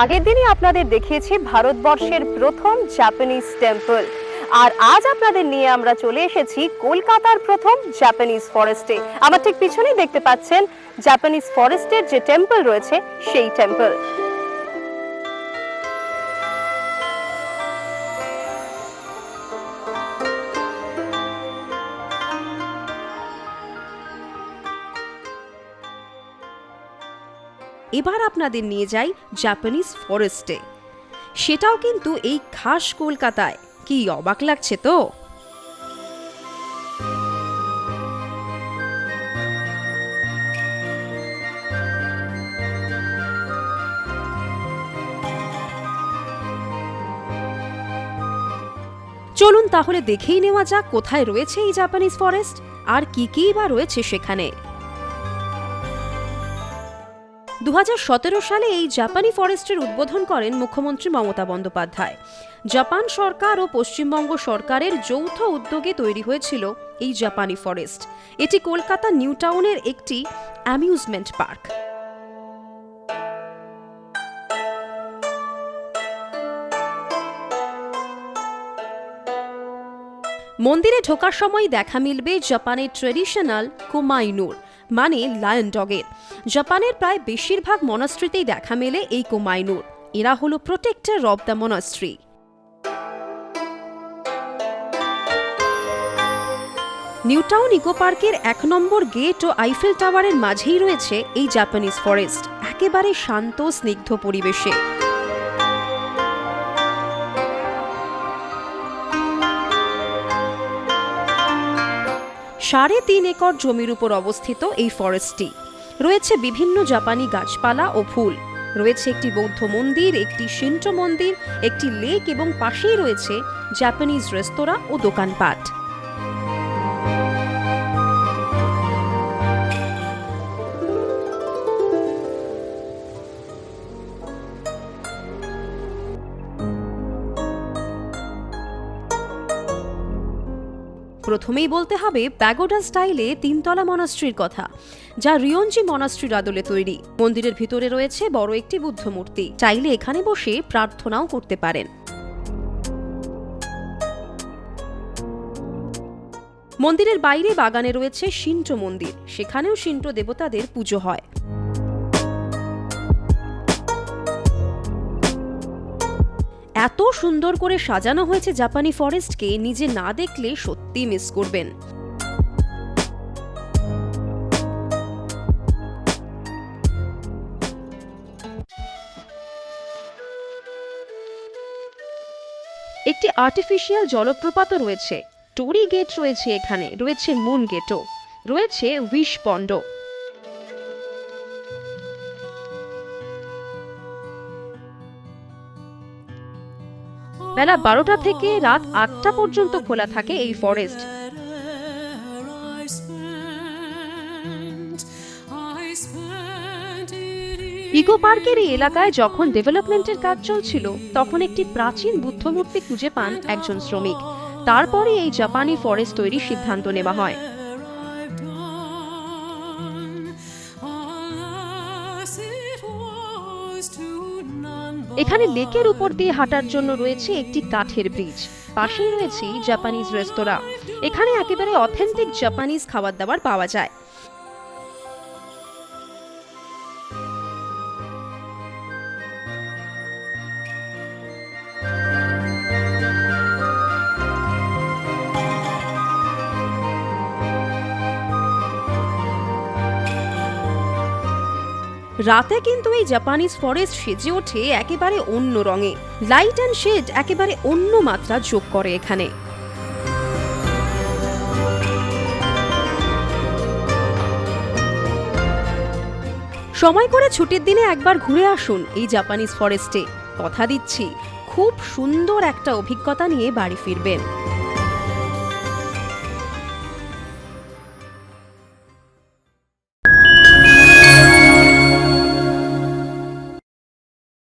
আগের দিনই আপনাদের দেখিয়েছি ভারতবর্ষের প্রথম জাপানিজ টেম্পল, আর আজ আপনাদের নিয়ে আমরা চলে এসেছি কলকাতার প্রথম জাপানিজ ফরেস্টে। আমার ঠিক পিছনেই দেখতে পাচ্ছেন জাপানিজ ফরেস্টের যে টেম্পল রয়েছে সেই টেম্পল। এবার আপনাদের নিয়ে যাই জাপানিজ ফরেস্টে, সেটাও কিন্তু এই খাস কলকাতায়। কি অবাক লাগছে তো। চলুন তাহলে দেখেই নেওয়া যাক কোথায় রয়েছে এই জাপানিজ ফরেস্ট আর কি বা রয়েছে সেখানে। 2017 সালে এই জাপানি ফরেস্টের উদ্বোধন করেন মুখ্যমন্ত্রী মমতা বন্দ্যোপাধ্যায়। জাপান সরকার ও পশ্চিমবঙ্গ সরকারের যৌথ উদ্যোগে তৈরি হয়েছিল এই জাপানি ফরেস্ট। এটি কলকাতা নিউ টাউনের একটি অ্যামিউজমেন্ট পার্ক। মন্দিরে ঢোকার সময় দেখা মিলবে জাপানের ট্রেডিশনাল কোমাইনুর মানে লায়ন ডগের। জাপানের প্রায় বেশিরভাগ মনাস্ট্রিতেই দেখা মেলে এই কোমাইনুর। এরা হলো protector of the monastery. Newtown eco পার্কের 1 নম্বর গেট ও আইফেল টাওয়ারের মাঝেই রয়েছে এই জাপানিজ ফরেস্ট, একেবারে শান্ত স্নিগ্ধ পরিবেশে। সাড়ে 3 একর জমির উপর অবস্থিত এই ফরেস্টটি। রয়েছে বিভিন্ন জাপানি গাছপালা ও ফুল, রয়েছে একটি বৌদ্ধ মন্দির, একটি শিন্টো মন্দির, একটি লেক এবং পাশেই রয়েছে জাপানিজ রেস্তোরাঁ ও দোকানপাট। প্রথমেই বলতে হবে প্যাগোডা স্টাইলে 3তলা মনাস্ট্রির কথা, যা রিয়ঞ্জি মনাস্ট্রির আদলে তৈরি। মন্দিরের ভিতরে রয়েছে বড় একটি বুদ্ধ মূর্তি, চাইলে এখানে বসে প্রার্থনাও করতে পারেন। মন্দিরের বাইরে বাগানে রয়েছে শিন্টো মন্দির, সেখানেও শিন্টো দেবতাদের পুজো হয়। এত সুন্দর করে সাজানো হয়েছে জাপানি ফরেস্টকে, নিজে না দেখলে সত্যি মিস করবেন। একটি আর্টিফিশিয়াল জলপ্রপাতও রয়েছে, টোরি গেট রয়েছে, এখানে রয়েছে মুন গেটও, রয়েছে উইশ পন্ড। বেলা 12টা থেকে রাত 8টা পর্যন্ত খোলা থাকে এই ফরেস্ট। ইকো পার্কের এই এলাকায় যখন ডেভেলপমেন্টের কাজ চলছিল, তখন একটি প্রাচীন বুদ্ধ মূর্তি খুঁজে পান একজন শ্রমিক। তারপরে এই জাপানি ফরেস্ট তৈরির সিদ্ধান্ত নেওয়া হয়। এখানে লেকের উপর দিয়ে হাঁটার জন্য রয়েছে একটি কাঠের ব্রিজ, পাশেই রয়েছে জাপানিজ রেস্তোরাঁ। এখানে একেবারে অথেন্টিক জাপানিজ খাবার দাবার পাওয়া যায়। রাতে কিন্তু এই জাপানিজ ফরেস্ট সেজে ওঠে একেবারে অন্য রঙে। লাইট অ্যান্ড শেড একেবারে অন্য মাত্রা যোগ করে এখানে। সময় করে ছুটির দিনে একবার ঘুরে আসুন এই জাপানিজ ফরেস্টে। কথা দিচ্ছি খুব সুন্দর একটা অভিজ্ঞতা নিয়ে বাড়ি ফিরবেন।